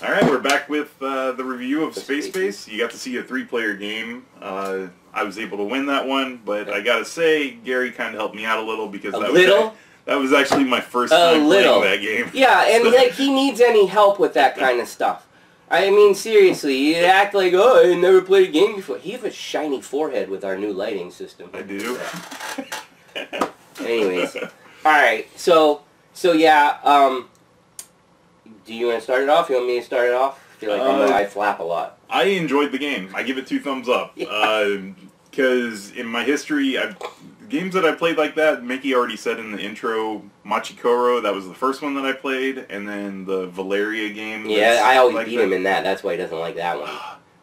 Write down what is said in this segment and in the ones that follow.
All right, we're back with the review of Space Base. You got to see a 3-player game. I was able to win that one, but I gotta say, Gary kind of helped me out a little because that was actually my first time playing that game. Yeah, and like he needs any help with that kind of stuff. I mean, seriously, you act like, oh, I never played a game before. You have a shiny forehead with our new lighting system. I do. Anyways, all right. So yeah. Do you want to start it off? You want me to start it off? I feel like I flap a lot. I enjoyed the game. I give it 2 thumbs up. Because in my history, games that I played like that, Mickey already said in the intro, Machikoro, that was the first one that I played, and then the Valeria game. Yeah, I always beat him in that. That's why he doesn't like that one.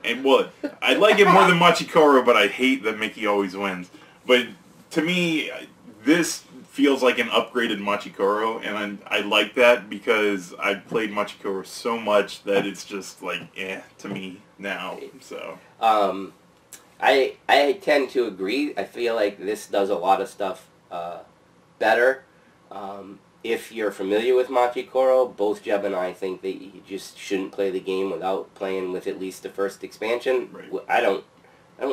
And well, I like it more than Machikoro, but I hate that Mickey always wins. But to me, this feels like an upgraded Machikoro, and I like that because I've played Machikoro so much that it's just like, to me now. So I tend to agree. I feel like this does a lot of stuff better. If you're familiar with Machikoro, both Jeb and I think that you just shouldn't play the game without playing with at least the first expansion. Right. I don't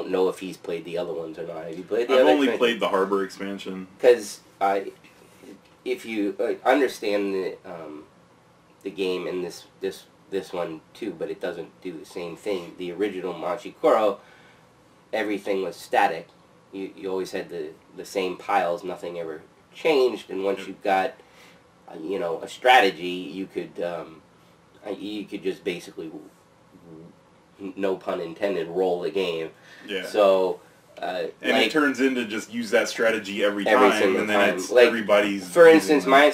know if he's played the other ones or not. Have you played the other I've only played the Harbor expansion. Because if you understand the game in this one too, but it doesn't do the same thing. The original Machikoro, everything was static. You always had the same piles. Nothing ever changed. And once you got a strategy, you could just basically, no pun intended, roll the game. Yeah. So. And it turns into just use that strategy every time, and then it's like, everybody's. For instance, my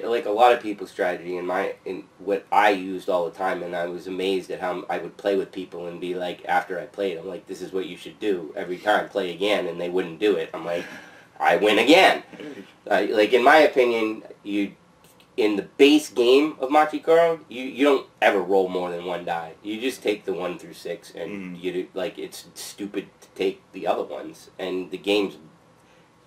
like a lot of people's strategy, in what I used all the time, and I was amazed at how I would play with people and be like, after I played, I'm like, this is what you should do every time, play again, and they wouldn't do it. I'm like, I win again. Like in my opinion, in the base game of Machikoro, you don't ever roll more than 1 die. You just take the 1 through 6, and it's stupid to take the other ones. And the game's,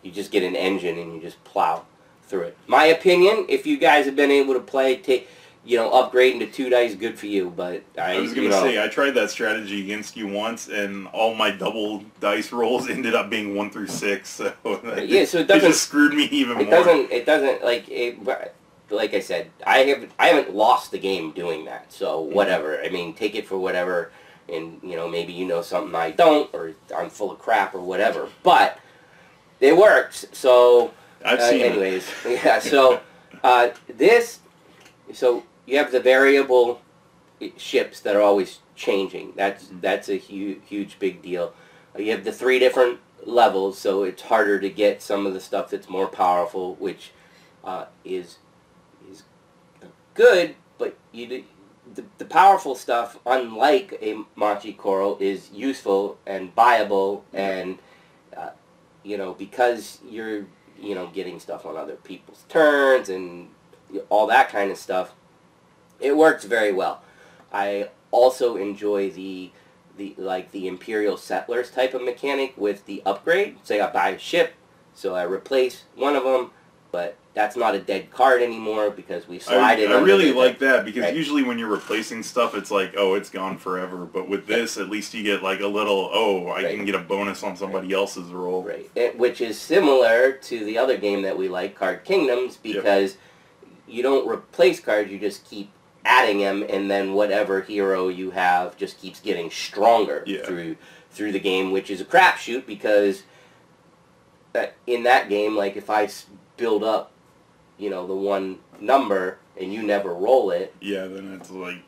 you just get an engine and you just plow through it. My opinion, if you guys have been able to play, upgrading to 2 dice, good for you. But I was gonna say, I tried that strategy against you once, and all my double dice rolls ended up being 1 through 6. So yeah, so it doesn't. It just screwed me even more. It doesn't like I said, I haven't lost the game doing that, so whatever. I mean, take it for whatever, and maybe something I don't, or I'm full of crap, or whatever. But it works. So I've seen anyways, yeah. So so you have the variable ships that are always changing. That's a huge big deal. You have the 3 different levels, so it's harder to get some of the stuff that's more powerful, which is good, but the powerful stuff, unlike a Machikoro, is useful and buyable, and because you're getting stuff on other people's turns and all that kind of stuff, it works very well. I also enjoy the Imperial Settlers type of mechanic with the upgrade. Say I buy a ship, so I replace one of them, but that's not a dead card anymore because we slide it. I really like that because usually when you're replacing stuff, it's like, oh, it's gone forever. But with this, at least you get like a little, I can get a bonus on somebody else's roll. Right, which is similar to the other game that we like, Card Kingdoms, because you don't replace cards, you just keep adding them, and then whatever hero you have just keeps getting stronger through the game, which is a crapshoot because in that game, like if I build up the one number and you never roll it, then it's like,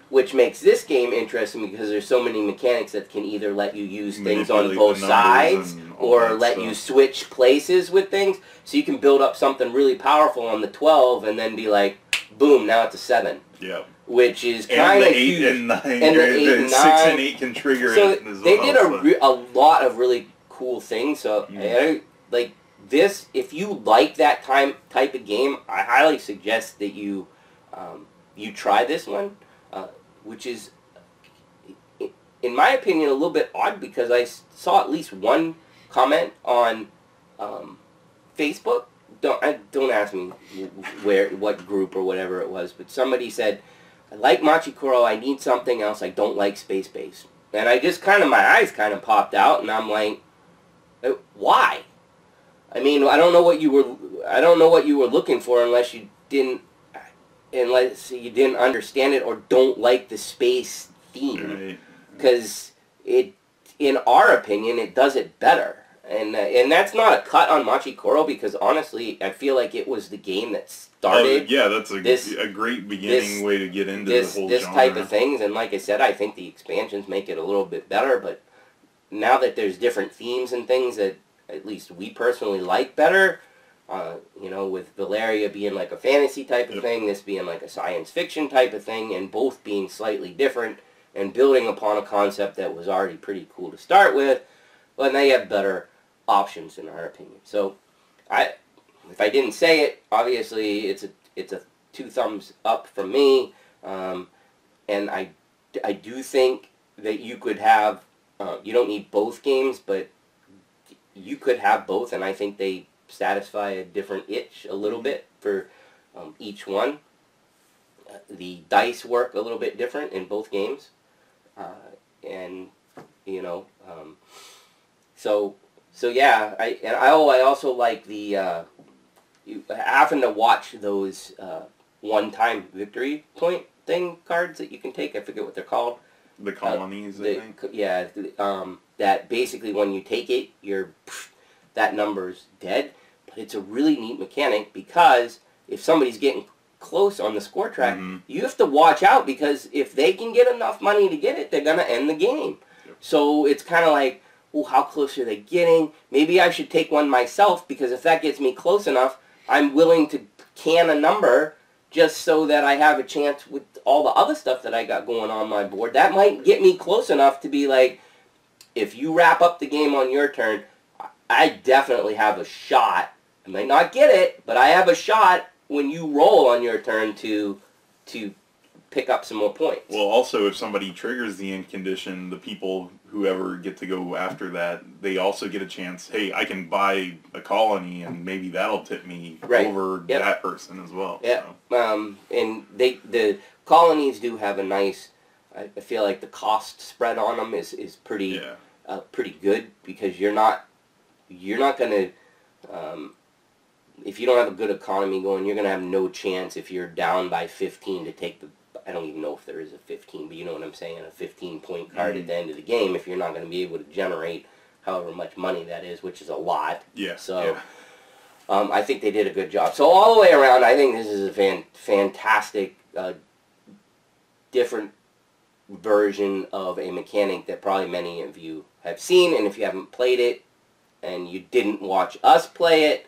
which makes this game interesting because there's so many mechanics that can either let you use things on both sides or let you switch places with things, so you can build up something really powerful on the 12 and then be like, boom, now it's a 7. Yeah. Which is kind of huge. And the 8 and 9. And the 6 and 8 can trigger so it as well. They did a lot of really cool things. So like this, if you like that type of game, I highly suggest that you try this one, which is, in my opinion, a little bit odd because I saw at least one comment on Facebook. Don't ask me what group or whatever it was, but somebody said, I like Machikoro. I need something else. I don't like Space Base. And I just kind of, my eyes kind of popped out, and I'm like, why? I mean, I don't know what you were looking for unless you didn't understand it or don't like the space theme. Because in our opinion, it does it better. And that's not a cut on Machikoro, because honestly, I feel like it was the game that started. Yeah, that's a great beginning way to get into the whole this genre. type of things. And like I said, I think the expansions make it a little bit better. But now that there's different themes and things that at least we personally like better, you know, with Valeria being like a fantasy type of thing, this being like a science fiction type of thing, and both being slightly different and building upon a concept that was already pretty cool to start with, well, they have better options in our opinion. So, if I didn't say it, obviously it's a 2 thumbs up from me, and I do think that you could have, you don't need both games, but you could have both, and I think they satisfy a different itch a little bit for each one. The dice work a little bit different in both games, and you know, so yeah. I also like the you having to watch those one-time victory point thing cards that you can take. I forget what they're called. The colonies, I think. Yeah, that basically when you take it, that number's dead. But it's a really neat mechanic, because if somebody's getting close on the score track, you have to watch out, because if they can get enough money to get it, they're going to end the game. Yep. So it's kind of like, well, how close are they getting? Maybe I should take one myself, because if that gets me close enough, I'm willing to can a number just so that I have a chance with all the other stuff that I got going on my board. That might get me close enough to be like, if you wrap up the game on your turn, I definitely have a shot. I might not get it, but I have a shot when you roll on your turn to pick up some more points. Well, also, if somebody triggers the end condition, the people, whoever get to go after that, they also get a chance, hey, I can buy a colony, and maybe that'll tip me over that person as well. Yeah. So. And the colonies do have a nice, I feel like the cost spread on them is pretty pretty good, because you're not going to, if you don't have a good economy going, you're going to have no chance if you're down by 15 to take the, I don't even know if there is a 15, but you know what I'm saying, a 15-point card at the end of the game, if you're not going to be able to generate however much money that is, which is a lot. Yeah. So, I think they did a good job. So all the way around, I think this is a fantastic, different version of a mechanic that probably many of you have seen, and if you haven't played it, and you didn't watch us play it,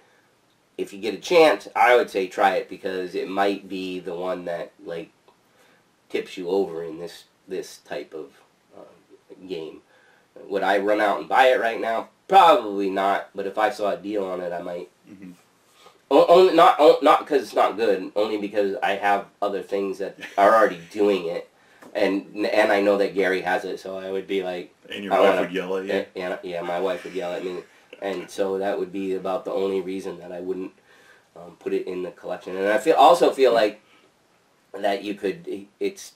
if you get a chance, I would say try it, because it might be the one that, like, tips you over in this type of game. Would I run out and buy it right now? Probably not, but if I saw a deal on it, I might. Only, not because it's not good, only because I have other things that are already doing it, and I know that Gary has it, so I would be like... And your wife would yell at you? Yeah, my wife would yell at me. And so that would be about the only reason that I wouldn't put it in the collection. And I also feel like that you could, it's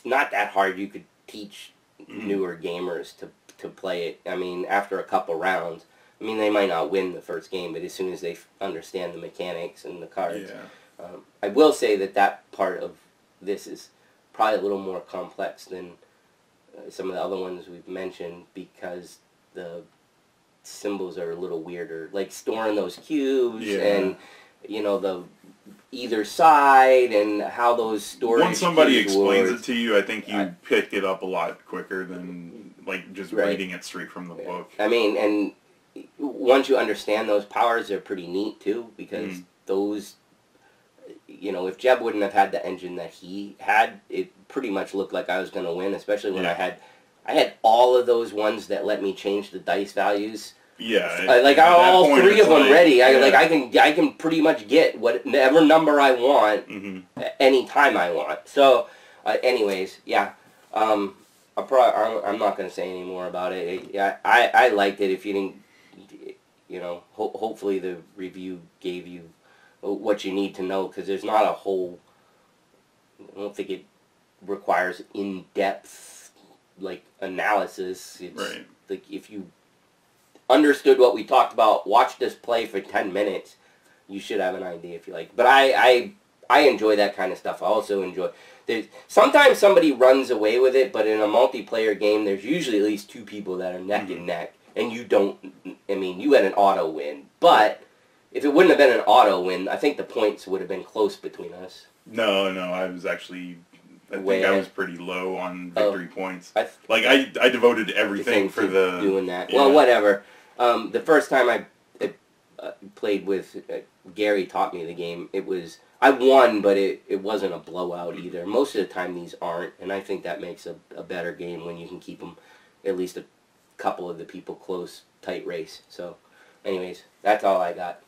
not that hard. You could teach newer gamers to play it. I mean, after a couple rounds, I mean, they might not win the first game, but as soon as they understand the mechanics and the cards. Yeah. I will say that part of this is probably a little more complex than some of the other ones we've mentioned, because the symbols are a little weirder, like storing those cubes and, you know, the either side and how those storage once somebody explains it to you, I think you pick it up a lot quicker than like just reading it straight from the book. I mean, and once you understand those powers, they're pretty neat too, because those, you know, if Jeb wouldn't have had the engine that he had, it pretty much looked like I was going to win, especially when I had all of those ones that let me change the dice values. Yeah, like all three of them ready. I can pretty much get whatever number I want any time I want. So, anyways, yeah. I'm not going to say any more about it. I liked it. If you didn't, you know, hopefully the review gave you what you need to know, because there's not a whole I don't think it requires in-depth like analysis. It's right. like if you understood what we talked about, watched us play for 10 minutes, you should have an idea if you like. But I enjoy that kind of stuff. I also enjoy... Sometimes somebody runs away with it, but in a multiplayer game, there's usually at least two people that are neck and neck. And you don't... I mean, you had an auto win. But if it wouldn't have been an auto win, I think the points would have been close between us. No, I was actually... I think I was pretty low on victory points. I devoted everything for the... Doing that. Yeah. Well, whatever. The first time I played with... Gary taught me the game. It was... I won, but it wasn't a blowout either. Most of the time these aren't, and I think that makes a better game when you can keep them, at least a couple of the people close, tight race. So, anyways, that's all I got.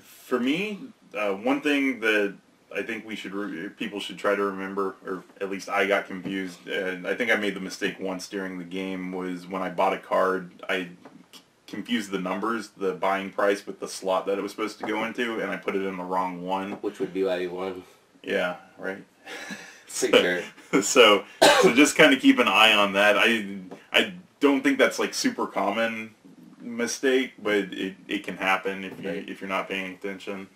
For me, one thing that I think people should try to remember, or at least I got confused, and I think I made the mistake once during the game, was when I bought a card, I confused the numbers, the buying price with the slot that it was supposed to go into, and I put it in the wrong one. Which would be why you won. Yeah, right. Sure. So just kind of keep an eye on that. I don't think that's like super common mistake, but it can happen if you're not paying attention.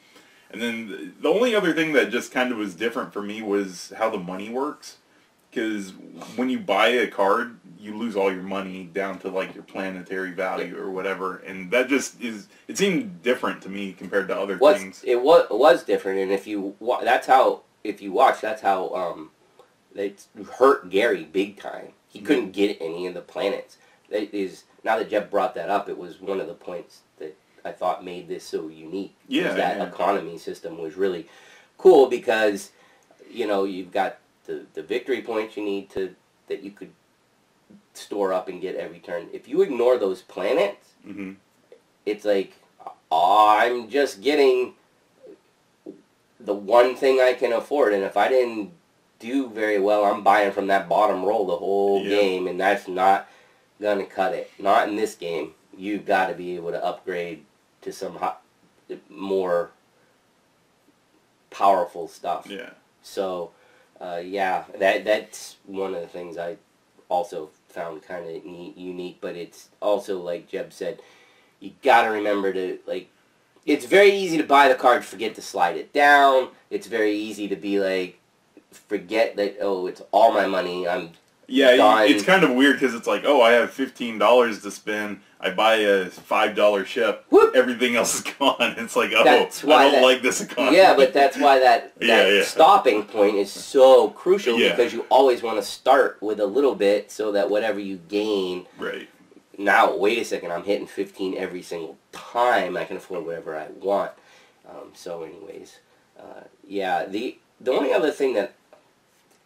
And then the only other thing that just kind of was different for me was how the money works. Because when you buy a card, you lose all your money down to like your planetary value or whatever, and that just it seemed different to me compared to other things. It was different, and if you watch, that's how they hurt Gary big time. He couldn't get any of the planets. That is, now that Jeff brought that up, it was one of the points that I thought made this so unique. Yeah, that economy system was really cool because you've got the victory points you need that you could store up and get every turn. If you ignore those planets, it's like, I'm just getting the one thing I can afford, and if I didn't do very well, I'm buying from that bottom roll the whole game, and that's not gonna cut it. Not in this game. You've got to be able to upgrade to some more powerful stuff. Yeah. So, that's one of the things I also found kind of unique, but it's also, like Jeb said, you got to remember to, like, it's very easy to buy the card, forget to slide it down. It's very easy to be like, forget that, oh, it's all my money, I'm done. It's kind of weird because it's like, oh, I have $15 to spend, I buy a $5 ship, Whoop. Everything else is gone. It's like, oh, I don't like this economy. Yeah, but that's why that stopping point is so crucial, because you always want to start with a little bit so that whatever you gain... Right. Now, wait a second, I'm hitting 15 every single time. I can afford whatever I want. So anyways, the only other thing that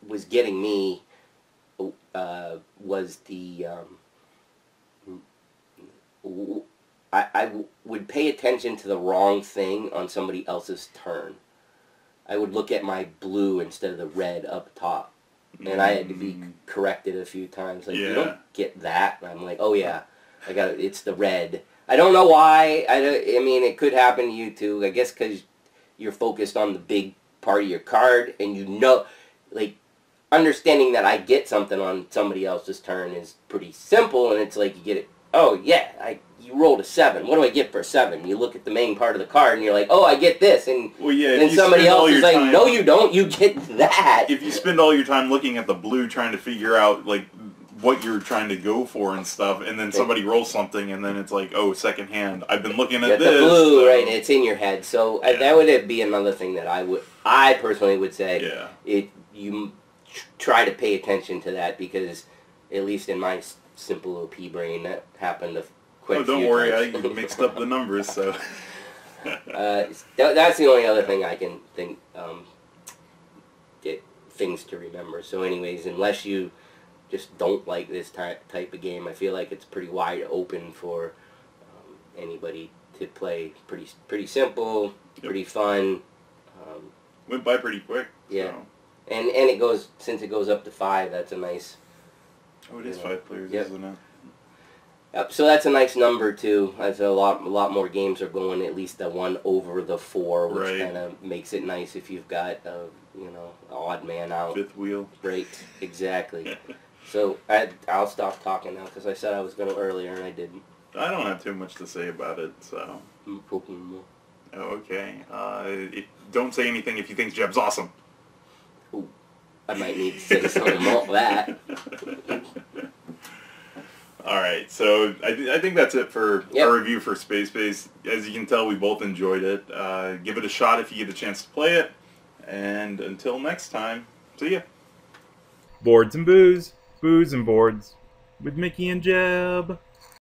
was getting me was the... I would pay attention to the wrong thing on somebody else's turn. I would look at my blue instead of the red up top. And I had to be corrected a few times. Like, you don't get that. And I'm like, oh yeah, I got it. It's the red. I don't know why. I mean, it could happen to you too. I guess because you're focused on the big part of your card, and like, understanding that I get something on somebody else's turn is pretty simple, and it's like you get it. Oh yeah, you rolled a 7. What do I get for a 7? You look at the main part of the card and you're like, oh, I get this, and then somebody else is like, no, you don't. You get that. If you spend all your time looking at the blue, trying to figure out like what you're trying to go for and stuff, and then somebody rolls something, and then it's like, oh, second hand. I've been looking at this. The blue, right? It's in your head. So that would be another thing that I personally would say. Yeah. You try to pay attention to that, because at least in my simple OP brain, that happened quite a few times. Don't worry, I mixed up the numbers, so... that's the only other thing I can think, get things to remember. So anyways, unless you just don't like this type of game, I feel like it's pretty wide open for anybody to play. Pretty simple, pretty fun. Went by pretty quick. Yeah. So. And it goes, since it goes up to 5, that's a nice... Oh, it is 5 players, isn't it? Yep, so that's a nice number too. As a lot more games are going at least the 1 over the 4, which kind of makes it nice if you've got you know, odd man out. Fifth wheel. Right, exactly. So I'll stop talking now because I said I was going to earlier and I didn't. I don't have too much to say about it, so. Okay. Don't say anything if you think Jeb's awesome. Ooh, I might need to say something about that. Alright, so I think that's it for our review for Space Base. As you can tell, we both enjoyed it. Give it a shot if you get a chance to play it. And until next time, see ya. Boards and booze, booze and boards, with Mickey and Jeb.